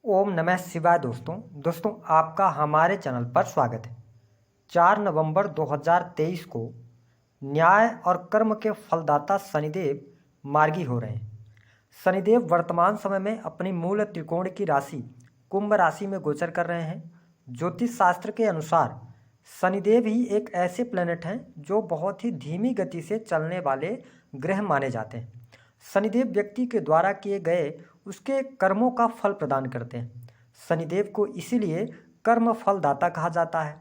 ओम नमः शिवाय। दोस्तों आपका हमारे चैनल पर स्वागत है। 4 नवंबर 2023 को न्याय और कर्म के फलदाता शनिदेव मार्गी हो रहे हैं। शनिदेव वर्तमान समय में अपनी मूल त्रिकोण की राशि कुंभ राशि में गोचर कर रहे हैं। ज्योतिष शास्त्र के अनुसार शनिदेव ही एक ऐसे प्लेनेट हैं जो बहुत ही धीमी गति से चलने वाले ग्रह माने जाते हैं। शनिदेव व्यक्ति के द्वारा किए गए उसके कर्मों का फल प्रदान करते हैं। शनिदेव को इसीलिए कर्म फलदाता कहा जाता है।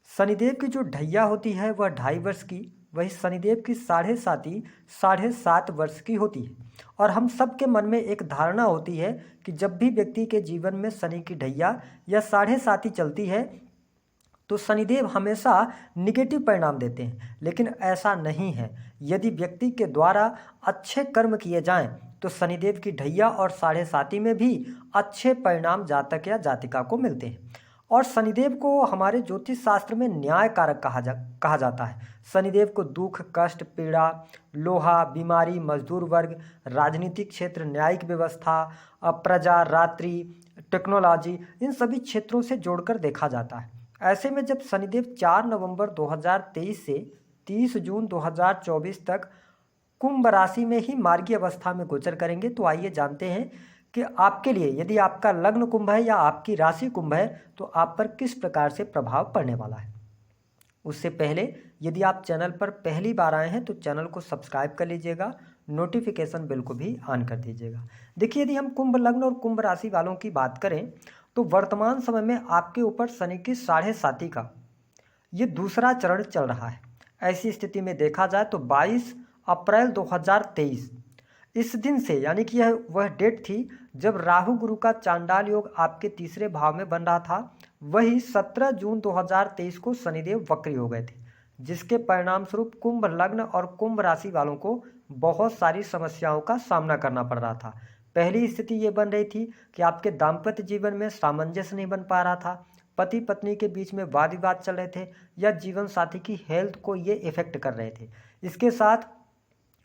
शनिदेव की जो ढैया होती है वह 2.5 वर्ष की, वही शनिदेव की 7.5 वर्ष की होती है। और हम सब के मन में एक धारणा होती है कि जब भी व्यक्ति के जीवन में शनि की ढैया या 7.5 चलती है तो शनिदेव हमेशा निगेटिव परिणाम देते हैं, लेकिन ऐसा नहीं है। यदि व्यक्ति के द्वारा अच्छे कर्म किए जाएं तो शनिदेव की ढैया और 7.5 में भी अच्छे परिणाम जातक या जातिका को मिलते हैं। और शनिदेव को हमारे ज्योतिष शास्त्र में न्याय कारक कहा जाता है। शनिदेव को दुख, कष्ट, पीड़ा, लोहा, बीमारी, मजदूर वर्ग, राजनीतिक क्षेत्र, न्यायिक व्यवस्था, प्रजा, रात्रि, टेक्नोलॉजी, इन सभी क्षेत्रों से जोड़कर देखा जाता है। ऐसे में जब शनिदेव 4 नवंबर 2023 से 30 जून 2024 तक कुंभ राशि में ही मार्गी अवस्था में गोचर करेंगे, तो आइए जानते हैं कि आपके लिए, यदि आपका लग्न कुंभ है या आपकी राशि कुंभ है, तो आप पर किस प्रकार से प्रभाव पड़ने वाला है। उससे पहले यदि आप चैनल पर पहली बार आए हैं तो चैनल को सब्सक्राइब कर लीजिएगा, नोटिफिकेशन बेल को भी ऑन कर दीजिएगा। देखिए, यदि हम कुंभ लग्न और कुंभ राशि वालों की बात करें तो वर्तमान समय में आपके ऊपर शनि की 7.5 का ये दूसरा चरण चल रहा है। ऐसी स्थिति में देखा जाए तो 22 अप्रैल 2023 इस दिन से, यानी कि यह वह डेट थी जब राहु गुरु का चांडाल योग आपके तीसरे भाव में बन रहा था, वही 17 जून 2023 को शनिदेव वक्री हो गए थे, जिसके परिणाम स्वरूप कुंभ लग्न और कुंभ राशि वालों को बहुत सारी समस्याओं का सामना करना पड़ रहा था। पहली स्थिति ये बन रही थी कि आपके दाम्पत्य जीवन में सामंजस्य नहीं बन पा रहा था, पति पत्नी के बीच में वाद विवाद चल रहे थे, या जीवन साथी की हेल्थ को ये इफेक्ट कर रहे थे। इसके साथ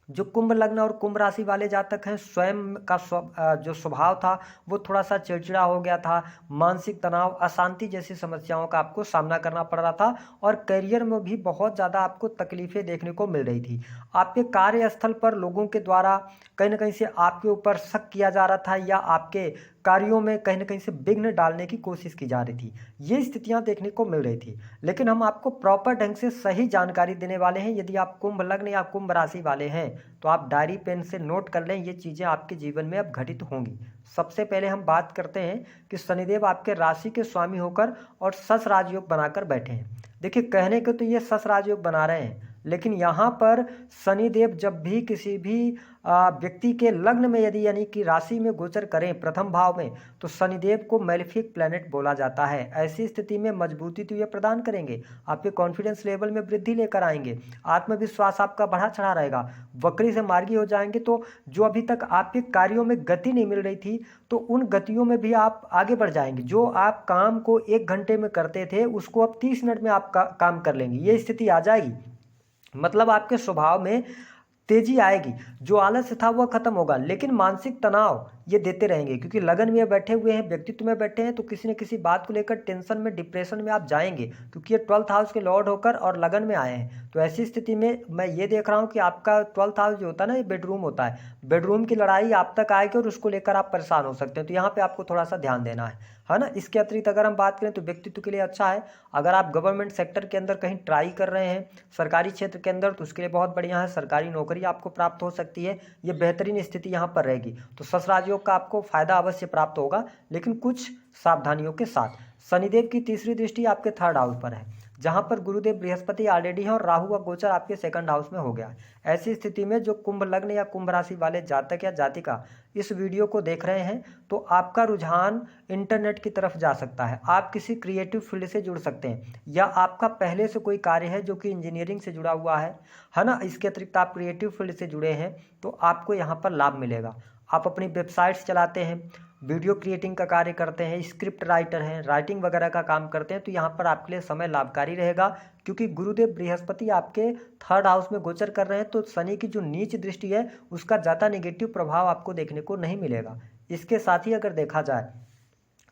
जो कुंभ लग्न और कुंभ राशि वाले जातक हैं, स्वयं का जो स्वभाव था वो थोड़ा सा चिड़चिड़ा हो गया था, मानसिक तनाव, अशांति जैसी समस्याओं का आपको सामना करना पड़ रहा था, और करियर में भी बहुत ज़्यादा आपको तकलीफें देखने को मिल रही थी। आपके कार्यस्थल पर लोगों के द्वारा कहीं ना कहीं से आपके ऊपर शक किया जा रहा था, या आपके कार्यों में कहीं ना कहीं से विघ्न डालने की कोशिश की जा रही थी। ये स्थितियां देखने को मिल रही थी, लेकिन हम आपको प्रॉपर ढंग से सही जानकारी देने वाले हैं। यदि आप कुंभ लग्न या कुंभ राशि वाले हैं तो आप डायरी पेन से नोट कर लें, ये चीज़ें आपके जीवन में अब घटित होंगी। सबसे पहले हम बात करते हैं कि शनिदेव आपके राशि के स्वामी होकर और सस राजयोग बनाकर बैठे हैं। देखिए, कहने को तो ये सस राजयोग बना रहे हैं, लेकिन यहाँ पर शनिदेव जब भी किसी भी व्यक्ति के लग्न में, यदि यानी कि राशि में गोचर करें प्रथम भाव में, तो शनिदेव को मैलेफिक प्लैनेट बोला जाता है। ऐसी स्थिति में मजबूती तो ये प्रदान करेंगे, आपके कॉन्फिडेंस लेवल में वृद्धि लेकर आएंगे, आत्मविश्वास आपका बढ़ा चढ़ा रहेगा। वक्री से मार्गी हो जाएंगे तो जो अभी तक आपके कार्यों में गति नहीं मिल रही थी, तो उन गतियों में भी आप आगे बढ़ जाएंगे। जो आप काम को 1 घंटे में करते थे उसको अब 30 मिनट में आप काम कर लेंगे, ये स्थिति आ जाएगी। मतलब आपके स्वभाव में तेजी आएगी, जो आलस्य था वह खत्म होगा। लेकिन मानसिक तनाव ये देते रहेंगे, क्योंकि लगन में बैठे हुए हैं, व्यक्तित्व में बैठे हैं, तो किसी न किसी बात को लेकर टेंशन में, डिप्रेशन में आप जाएंगे, क्योंकि ये 12th हाउस के लॉर्ड होकर और लगन में आए हैं। तो ऐसी स्थिति में मैं ये देख रहा हूँ कि आपका 12th हाउस जो होता है ना, ये बेडरूम होता है। बेडरूम की लड़ाई आप तक आएगी और उसको लेकर आप परेशान हो सकते हैं, तो यहाँ पर आपको थोड़ा सा ध्यान देना है ना। इसके अतिरिक्त अगर हम बात करें तो व्यक्तित्व के लिए अच्छा है। अगर आप गवर्नमेंट सेक्टर के अंदर कहीं ट्राई कर रहे हैं, सरकारी क्षेत्र के अंदर, तो उसके लिए बहुत बढ़िया है। सरकारी नौकरी आपको प्राप्त हो सकती है, ये बेहतरीन स्थिति यहाँ पर रहेगी। तो सस राजयोग का आपको फायदा अवश्य प्राप्त होगा, लेकिन कुछ सावधानियों के साथ। शनिदेव की तीसरी दृष्टि आपके 3rd हाउस पर है, जहां पर गुरुदेव बृहस्पति ऑलरेडी हैं और राहु का गोचर आपके 2nd हाउस में हो गया है। ऐसी स्थिति में जो कुंभ लग्न या कुंभ राशि वाले जातक या जातिका इस वीडियो को देख रहे हैं, तो आपका रुझान इंटरनेट की तरफ जा सकता है। आप किसी क्रिएटिव फील्ड से जुड़ सकते हैं, या आपका पहले से कोई कार्य है जो कि इंजीनियरिंग से जुड़ा हुआ है ना। इसके अतिरिक्त आप क्रिएटिव फील्ड से जुड़े हैं तो आपको यहाँ पर लाभ मिलेगा। आप अपनी वेबसाइट्स चलाते हैं, वीडियो क्रिएटिंग का कार्य करते हैं, स्क्रिप्ट राइटर हैं, राइटिंग वगैरह का काम करते हैं, तो यहाँ पर आपके लिए समय लाभकारी रहेगा, क्योंकि गुरुदेव बृहस्पति आपके 3rd हाउस में गोचर कर रहे हैं। तो शनि की जो नीच दृष्टि है उसका ज़्यादा नेगेटिव प्रभाव आपको देखने को नहीं मिलेगा। इसके साथ ही अगर देखा जाए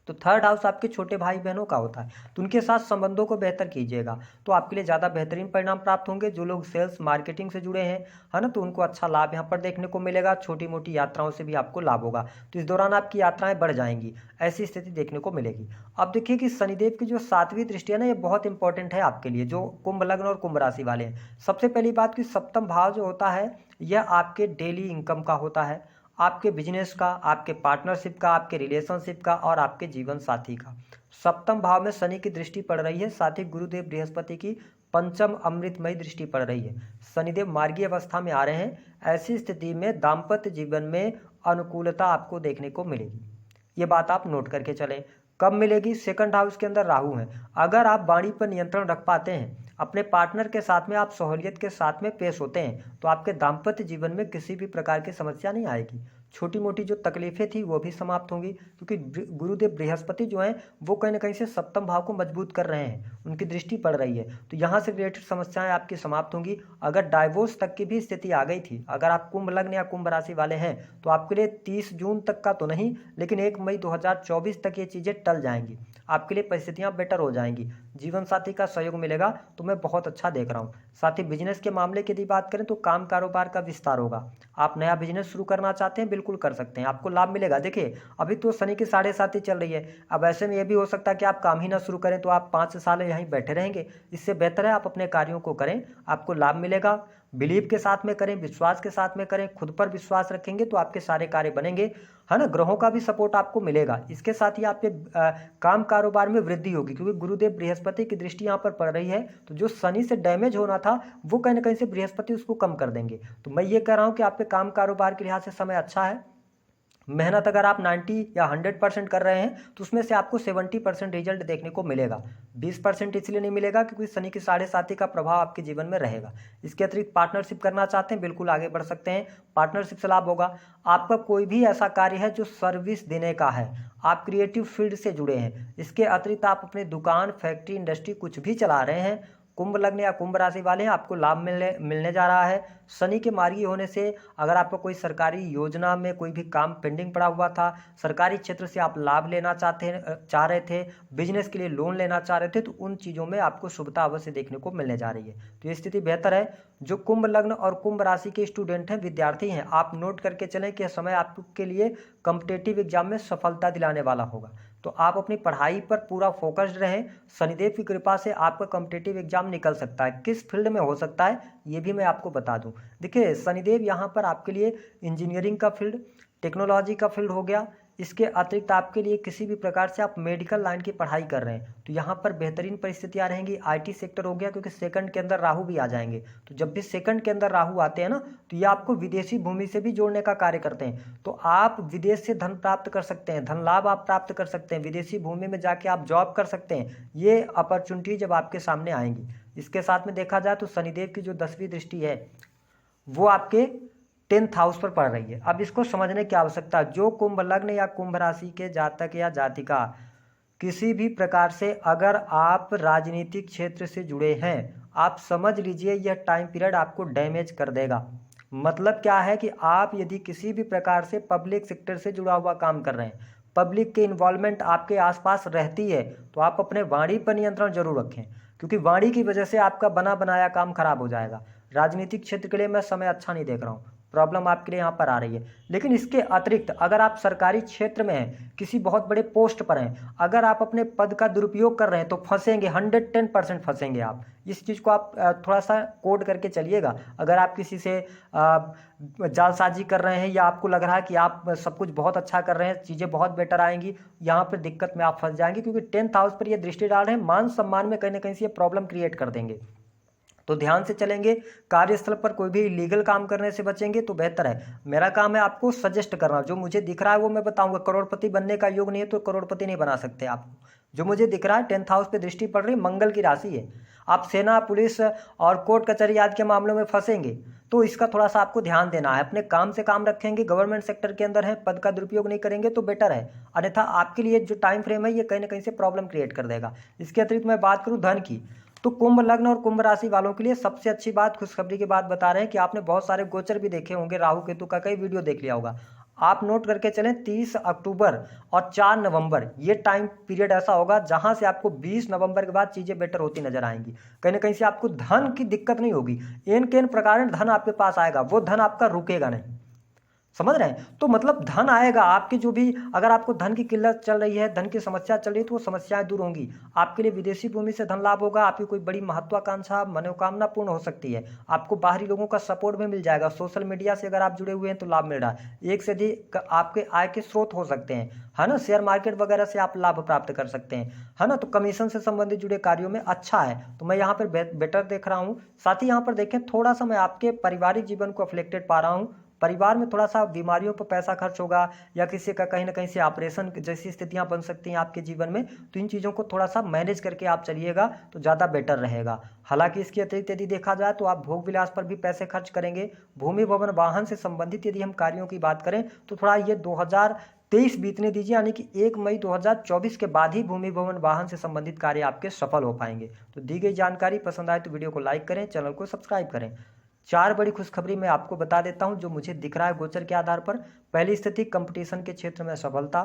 तो थर्ड हाउस आपके छोटे भाई बहनों का होता है, तो उनके साथ संबंधों को बेहतर कीजिएगा, तो आपके लिए ज़्यादा बेहतरीन परिणाम प्राप्त होंगे। जो लोग सेल्स मार्केटिंग से जुड़े हैं, है ना, तो उनको अच्छा लाभ यहाँ पर देखने को मिलेगा। छोटी मोटी यात्राओं से भी आपको लाभ होगा, तो इस दौरान आपकी यात्राएं बढ़ जाएंगी, ऐसी स्थिति देखने को मिलेगी। अब देखिए कि शनिदेव की जो 7वीं दृष्टि है ना, ये बहुत इंपॉर्टेंट है आपके लिए जो कुंभ लग्न और कुंभ राशि वाले हैं। सबसे पहली बात कि सप्तम भाव जो होता है यह आपके डेली इनकम का होता है, आपके बिजनेस का, आपके पार्टनरशिप का, आपके रिलेशनशिप का और आपके जीवन साथी का। सप्तम भाव में शनि की दृष्टि पड़ रही है, साथ ही गुरुदेव बृहस्पति की पंचम अमृतमयी दृष्टि पड़ रही है। शनिदेव मार्गीय अवस्था में आ रहे हैं, ऐसी स्थिति में दाम्पत्य जीवन में अनुकूलता आपको देखने को मिलेगी। ये बात आप नोट करके चलें। कब मिलेगी? सेकंड हाउस के अंदर राहु है। अगर आप वाणी पर नियंत्रण रख पाते हैं, अपने पार्टनर के साथ में आप सहूलियत के साथ में पेश होते हैं, तो आपके दाम्पत्य जीवन में किसी भी प्रकार की समस्या नहीं आएगी। छोटी मोटी जो तकलीफें थी वो भी समाप्त होंगी, क्योंकि गुरुदेव बृहस्पति जो हैं वो कहीं ना कहीं से सप्तम भाव को मजबूत कर रहे हैं, उनकी दृष्टि पड़ रही है, तो यहाँ से रिलेटेड समस्याएं आपकी समाप्त होंगी। अगर डाइवोर्स तक की भी स्थिति आ गई थी, अगर आप कुंभ लग्न या कुंभ राशि वाले हैं, तो आपके लिए 30 जून तक का तो नहीं, लेकिन 1 मई 2024 तक ये चीज़ें टल जाएंगी, आपके लिए परिस्थितियाँ बेटर हो जाएंगी, जीवन साथी का सहयोग मिलेगा, तो मैं बहुत अच्छा देख रहा हूँ। साथ ही बिजनेस के मामले की यदि बात करें तो काम कारोबार का विस्तार होगा। आप नया बिजनेस शुरू करना चाहते हैं, बिल्कुल कर सकते हैं, आपको लाभ मिलेगा। देखिए अभी तो शनि की 7.5 चल रही है, अब ऐसे में ये भी हो सकता है कि आप काम ही ना शुरू करें, तो आप 5 साल यहीं बैठे रहेंगे। इससे बेहतर है आप अपने कार्यों को करें, आपको लाभ मिलेगा। बिलीव के साथ में करें, विश्वास के साथ में करें, खुद पर विश्वास रखेंगे तो आपके सारे कार्य बनेंगे, है ना। ग्रहों का भी सपोर्ट आपको मिलेगा। इसके साथ ही आपके काम कारोबार में वृद्धि होगी, क्योंकि गुरुदेव बृहस्पति की दृष्टि यहाँ पर पड़ रही है, तो जो शनि से डैमेज होना था वो कहीं ना कहीं से बृहस्पति उसको कम कर देंगे। तो मैं ये कह रहा हूँ कि आपके काम कारोबार के लिहाज से समय अच्छा है। मेहनत अगर आप 90 या 100% कर रहे हैं, तो उसमें से आपको 70% रिजल्ट देखने को मिलेगा। 20% इसलिए नहीं मिलेगा क्योंकि शनि की 7.5 का प्रभाव आपके जीवन में रहेगा। इसके अतिरिक्त पार्टनरशिप करना चाहते हैं, बिल्कुल आगे बढ़ सकते हैं, पार्टनरशिप से लाभ होगा। आपका कोई भी ऐसा कार्य है जो सर्विस देने का है, आप क्रिएटिव फील्ड से जुड़े हैं, इसके अतिरिक्त आप अपनी दुकान, फैक्ट्री, इंडस्ट्री कुछ भी चला रहे हैं, कुंभ लग्न या कुंभ राशि वाले हैं, आपको लाभ मिलने जा रहा है। शनि के मार्गी होने से अगर आपको कोई सरकारी योजना में कोई भी काम पेंडिंग पड़ा हुआ था, सरकारी क्षेत्र से आप लाभ लेना चाह रहे थे, बिजनेस के लिए लोन लेना चाह रहे थे, तो उन चीज़ों में आपको शुभता अवश्य देखने को मिलने जा रही है। तो ये स्थिति बेहतर है। जो कुंभ लग्न और कुंभ राशि के स्टूडेंट हैं, विद्यार्थी हैं, आप नोट करके चलें कि समय आपके लिए कॉम्पिटेटिव एग्जाम में सफलता दिलाने वाला होगा, तो आप अपनी पढ़ाई पर पूरा फोकस्ड रहें। शनिदेव की कृपा से आपका कॉम्पिटेटिव एग्जाम निकल सकता है। किस फील्ड में हो सकता है ये भी मैं आपको बता दूं। देखिए शनिदेव यहाँ पर आपके लिए इंजीनियरिंग का फील्ड, टेक्नोलॉजी का फील्ड हो गया, इसके अतिरिक्त आपके लिए किसी भी प्रकार से आप मेडिकल लाइन की पढ़ाई कर रहे हैं तो यहाँ पर बेहतरीन परिस्थितियाँ रहेंगी। आईटी सेक्टर हो गया, क्योंकि सेकंड के अंदर राहु भी आ जाएंगे, तो जब भी सेकंड के अंदर राहु आते हैं ना, तो ये आपको विदेशी भूमि से भी जोड़ने का कार्य करते हैं, तो आप विदेश से धन प्राप्त कर सकते हैं, धन लाभ आप प्राप्त कर सकते हैं, विदेशी भूमि में जाके आप जॉब कर सकते हैं। ये अपॉर्चुनिटी जब आपके सामने आएंगी। इसके साथ में देखा जाए तो शनिदेव की जो 10वीं दृष्टि है वो आपके 10th हाउस पर पड़ रही है। अब इसको समझने की आवश्यकता है। जो कुंभ लग्न या कुंभ राशि के जातक या जातिका किसी भी प्रकार से अगर आप राजनीतिक क्षेत्र से जुड़े हैं, आप समझ लीजिए यह टाइम पीरियड आपको डैमेज कर देगा। मतलब क्या है कि आप यदि किसी भी प्रकार से पब्लिक सेक्टर से जुड़ा हुआ काम कर रहे हैं, पब्लिक के इन्वॉल्वमेंट आपके आसपास रहती है, तो आप अपने वाणी पर नियंत्रण जरूर रखें, क्योंकि वाणी की वजह से आपका बना बनाया काम खराब हो जाएगा। राजनीतिक क्षेत्र के लिए मैं समय अच्छा नहीं देख रहा हूँ, प्रॉब्लम आपके लिए यहाँ पर आ रही है। लेकिन इसके अतिरिक्त अगर आप सरकारी क्षेत्र में हैं, किसी बहुत बड़े पोस्ट पर हैं, अगर आप अपने पद का दुरुपयोग कर रहे हैं तो फंसेंगे, 110% फंसेंगे आप। इस चीज़ को आप थोड़ा सा कोड करके चलिएगा। अगर आप किसी से जालसाजी कर रहे हैं या आपको लग रहा है कि आप सब कुछ बहुत अच्छा कर रहे हैं, चीज़ें बहुत बेटर आएंगी, यहाँ पर दिक्कत में आप फंस जाएंगे, क्योंकि 10th हाउस पर ये दृष्टि डाल रहे हैं, मान सम्मान में कहीं ना कहीं से ये प्रॉब्लम क्रिएट कर देंगे। तो ध्यान से चलेंगे, कार्यस्थल पर कोई भी इलीगल काम करने से बचेंगे तो बेहतर है। मेरा काम है आपको सजेस्ट करना, जो मुझे दिख रहा है वो मैं बताऊंगा। करोड़पति बनने का योग नहीं है तो करोड़पति नहीं बना सकते आपको। जो मुझे दिख रहा है 10th हाउस पे दृष्टि पड़ रही, मंगल की राशि है, आप सेना, पुलिस और कोर्ट कचहरी आदि के मामलों में फंसेंगे, तो इसका थोड़ा सा आपको ध्यान देना है। अपने काम से काम रखेंगे, गवर्नमेंट सेक्टर के अंदर है, पद का दुरुपयोग नहीं करेंगे तो बेटर है, अन्यथा आपके लिए जो टाइम फ्रेम है ये कहीं ना कहीं से प्रॉब्लम क्रिएट कर देगा। इसके अतिरिक्त मैं बात करूँ धन की, तो कुंभ लग्न और कुंभ राशि वालों के लिए सबसे अच्छी बात, खुशखबरी की बात बता रहे हैं कि आपने बहुत सारे गोचर भी देखे होंगे, राहु केतु का कई वीडियो देख लिया होगा। आप नोट करके चलें 30 अक्टूबर और 4 नवंबर ये टाइम पीरियड ऐसा होगा जहां से आपको 20 नवंबर के बाद चीज़ें बेटर होती नजर आएंगी। कहीं ना कहीं से आपको धन की दिक्कत नहीं होगी, इन केन प्रकार धन आपके पास आएगा, वो धन आपका रुकेगा नहीं। समझ रहे हैं? तो मतलब धन आएगा आपकी, जो भी अगर आपको धन की किल्लत चल रही है, धन की समस्या चल रही है, तो वो समस्याएं दूर होंगी। आपके लिए विदेशी भूमि से धन लाभ होगा, आपकी कोई बड़ी महत्वाकांक्षा मनोकामना पूर्ण हो सकती है, आपको बाहरी लोगों का सपोर्ट भी मिल जाएगा। सोशल मीडिया से अगर आप जुड़े हुए हैं तो लाभ मिल रहा है, एक से अधिक आपके आय के स्रोत हो सकते हैं, है ना। शेयर मार्केट वगैरह से आप लाभ प्राप्त कर सकते हैं, है ना। तो कमीशन से संबंधित जुड़े कार्यों में अच्छा है, तो मैं यहाँ पर बेटर देख रहा हूँ। साथ ही यहाँ पर देखें, थोड़ा सा मैं आपके पारिवारिक जीवन को अफेक्टेड पा रहा हूँ। परिवार में थोड़ा सा बीमारियों पर पैसा खर्च होगा, या किसी का कहीं ना कहीं से ऑपरेशन जैसी स्थितियां बन सकती हैं आपके जीवन में। तो इन चीज़ों को थोड़ा सा मैनेज करके आप चलिएगा तो ज़्यादा बेटर रहेगा। हालांकि इसके अतिरिक्त यदि देखा जाए तो आप भोग विलास पर भी पैसे खर्च करेंगे। भूमि भवन वाहन से संबंधित यदि हम कार्यों की बात करें तो थोड़ा ये 2023 बीतने दीजिए, यानी कि 1 मई 2024 के बाद ही भूमि भवन वाहन से संबंधित कार्य आपके सफल हो पाएंगे। तो दी गई जानकारी पसंद आए तो वीडियो को लाइक करें, चैनल को सब्सक्राइब करें। 4 बड़ी खुशखबरी मैं आपको बता देता हूं जो मुझे दिख रहा है गोचर के आधार पर। पहली स्थिति, कंपटीशन के क्षेत्र में सफलता,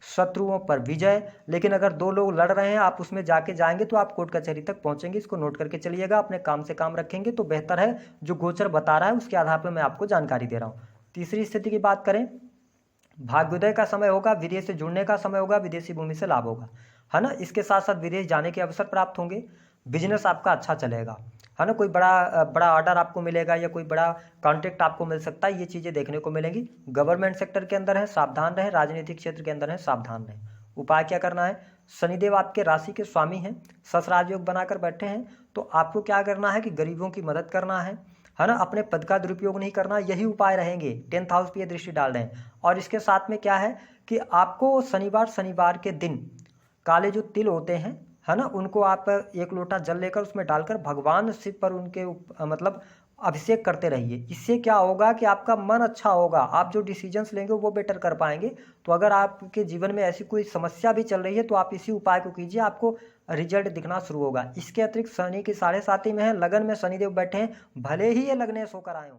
शत्रुओं पर विजय। लेकिन अगर 2 लोग लड़ रहे हैं, आप उसमें जाएंगे तो आप कोर्ट कचहरी तक पहुंचेंगे, इसको नोट करके चलिएगा। अपने काम से काम रखेंगे तो बेहतर है। जो गोचर बता रहा है उसके आधार पर मैं आपको जानकारी दे रहा हूँ। तीसरी स्थिति की बात करें, भाग्योदय का समय होगा, विदेश से जुड़ने का समय होगा, विदेशी भूमि से लाभ होगा, है ना। इसके साथ साथ विदेश जाने के अवसर प्राप्त होंगे, बिजनेस आपका अच्छा चलेगा, है ना। कोई बड़ा ऑर्डर आपको मिलेगा या कोई बड़ा कॉन्ट्रैक्ट आपको मिल सकता है, ये चीज़ें देखने को मिलेंगी। गवर्नमेंट सेक्टर के अंदर है, सावधान रहें। राजनीतिक क्षेत्र के अंदर है, सावधान रहें। उपाय क्या करना है, शनिदेव आपके राशि के स्वामी हैं, ससराज योग बनाकर बैठे हैं, तो आपको क्या करना है कि गरीबों की मदद करना है ना। अपने पद का दुरुपयोग नहीं करना, यही उपाय रहेंगे। 10th हाउस पे ये दृष्टि डाल रहे हैं। और इसके साथ में क्या है कि आपको शनिवार के दिन काले जो तिल होते हैं, है ना, उनको आप 1 लोटा जल लेकर उसमें डालकर भगवान शिव पर उनके मतलब अभिषेक करते रहिए। इससे क्या होगा कि आपका मन अच्छा होगा, आप जो डिसीजंस लेंगे वो बेटर कर पाएंगे। तो अगर आपके जीवन में ऐसी कोई समस्या भी चल रही है तो आप इसी उपाय को कीजिए, आपको रिजल्ट दिखना शुरू होगा। इसके अतिरिक्त शनि की 7.5 में है, लगन में शनिदेव बैठे हैं, भले ही ये लगने होकर आए हों।